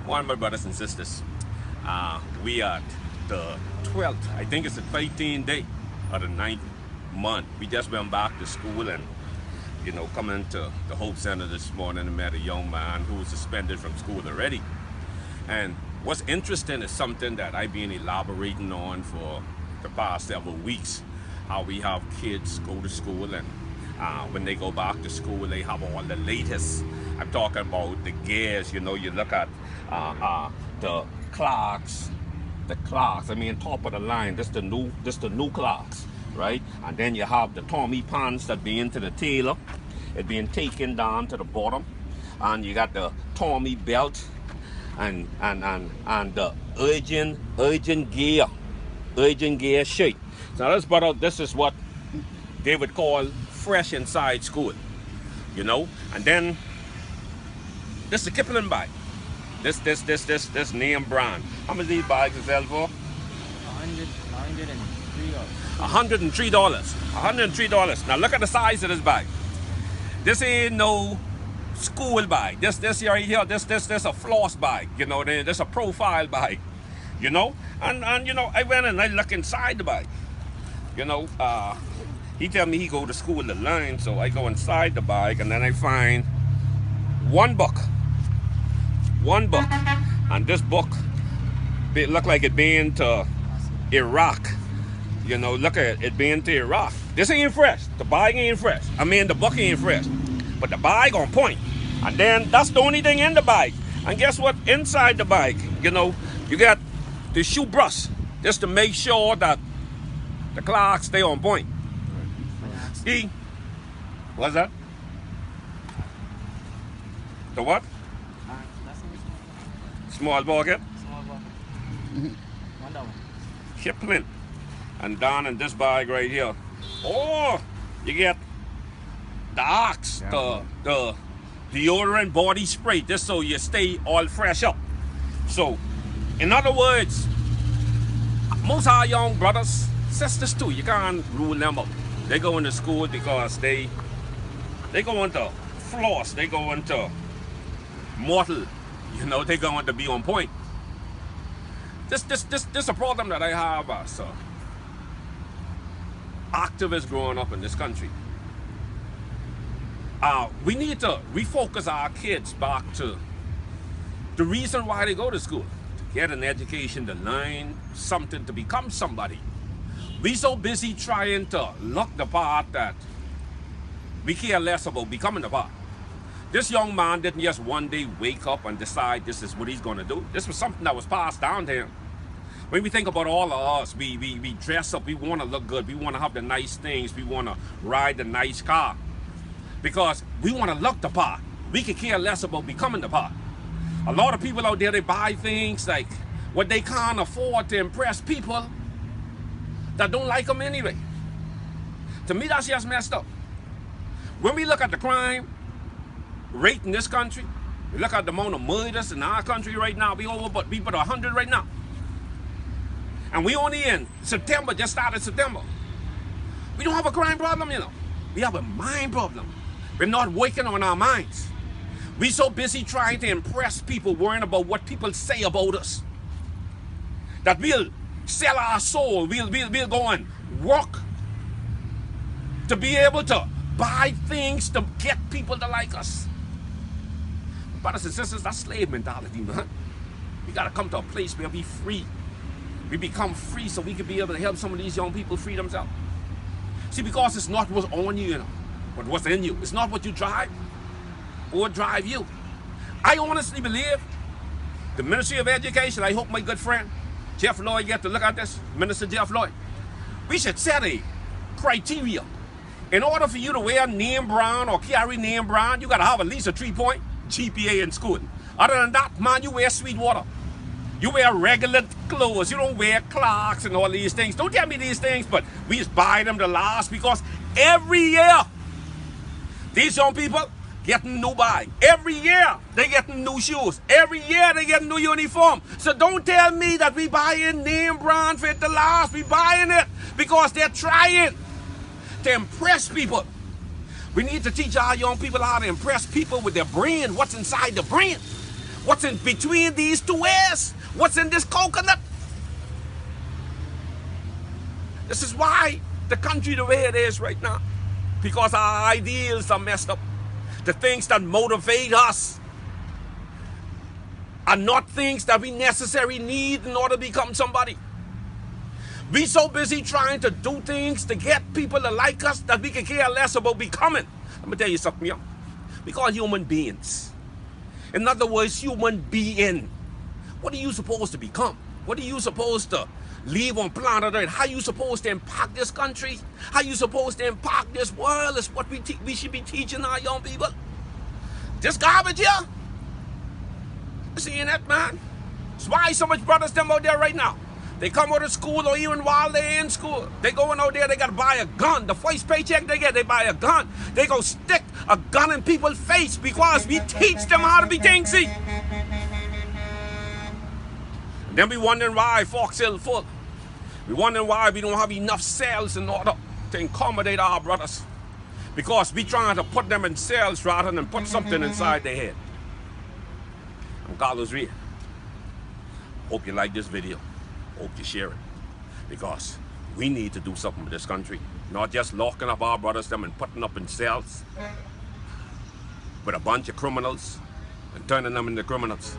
One, my brothers and sisters, we are the 12th, I think it's the 13th day of the 9th month. We just went back to school and, coming to the Hope Center this morning and met a young man who was suspended from school already. And what's interesting is something that I've been elaborating on for the past several weeks, how we have kids go to school and when they go back to school, they have all the latest. I'm talking about the gears, you look at the clocks, I mean, top of the line, this the new clocks, right? And then you have the Tommy pants that be into the tailor, it being taken down to the bottom, and you got the Tommy belt, and the urgent gear shirt. Now this is what they would call fresh inside school, and then this is the Kipling bag. This name brand. How much these bags sell for? $103. $103. Now look at the size of this bag. This ain't no school bag. This right here. This a floss bag. This a profile bag. And I went and I look inside the bag. He tell me he go to school to learn, so I go inside the bag and then I find one book, and this book it look like it been to Iraq. Look at it being to Iraq. This ain't fresh. The bag ain't fresh. I mean, the book ain't fresh, but the bag on point. And then that's the only thing in the bag. And guess what? Inside the bag, you got the shoe brush just to make sure that the clocks stay on point. See? What's that? The what? Small bucket? Small bucket. $1. Kipling. And down in this bag right here. Oh, you get the Ox, the deodorant body spray, just so you stay all fresh up. So, in other words, most of our young brothers, sisters too, you can't rule them up. They go into school because they go into floss, they go into mortal, they go into be on point. This a problem that I have as activists growing up in this country. We need to refocus our kids back to the reason why they go to school, to get an education, to learn something, to become somebody. We so busy trying to look the part that we care less about becoming the part. This young man didn't just one day wake up and decide this is what he's going to do. This was something that was passed down to him. When we think about all of us, we dress up, we want to look good, we want to have the nice things, we want to ride the nice car. Because we want to look the part. We could care less about becoming the part. A lot of people out there, they buy things like what they can't afford to impress people that don't like them anyway. To me, that's just messed up. When we look at the crime rate in this country, we look at the amount of murders in our country right now, we over but 100 right now. And we only in September, just started September. We don't have a crime problem, We have a mind problem. We're not working on our minds. We're so busy trying to impress people, worrying about what people say about us, that we'll sell our soul, we'll go and work to be able to buy things to get people to like us. Brothers and sisters, that's slave mentality, man. We gotta come to a place where we free. We become free so we can be able to help some of these young people free themselves. See, because it's not what's on you, but what's in you. It's not what you drive or drive you. I honestly believe the Ministry of Education, I hope my good friend Jeff Lloyd get to look at this, Minister Jeff Lloyd. We should set a criteria. In order for you to wear name brand or carry name brand, you gotta have at least a 3-point GPA in school. Other than that, man, you wear Sweetwater. You wear regular clothes. You don't wear clocks and all these things. Don't tell me these things, but we just buy them to last because every year, these young people getting new bag. Every year, they getting new shoes. Every year, they getting new uniform. So don't tell me that we buying name brand for it to last. We buying it because they're trying to impress people. We need to teach our young people how to impress people with their brain, what's inside the brain. What's in between these two ears? What's in this coconut? This is why the country the way it is right now. Because our ideals are messed up. The things that motivate us are not things that we necessarily need in order to become somebody. We so busy trying to do things to get people to like us that we can care less about becoming. Let me tell you something, yo. We call human beings. In other words, human being. What are you supposed to become? What are you supposed to leave on planet Earth? How are you supposed to impact this country? How are you supposed to impact this world? Is what we should be teaching our young people. This garbage here? Seeing that, man? That's why so much brothers them out there right now. They come out of school or even while they're in school. They going out there, they got to buy a gun. The first paycheck they get, they buy a gun. They go stick a gun in people's face because we teach them how to be thingsy. And then we wondering why Fox Hill full. We wondering why we don't have enough cells in order to accommodate our brothers. Because we trying to put them in cells rather than put something inside their head. I'm Carlos Ried. Hope you like this video. Hope you share it. Because we need to do something with this country. Not just locking up our brothers them and putting up in cells with a bunch of criminals and turning them into criminals.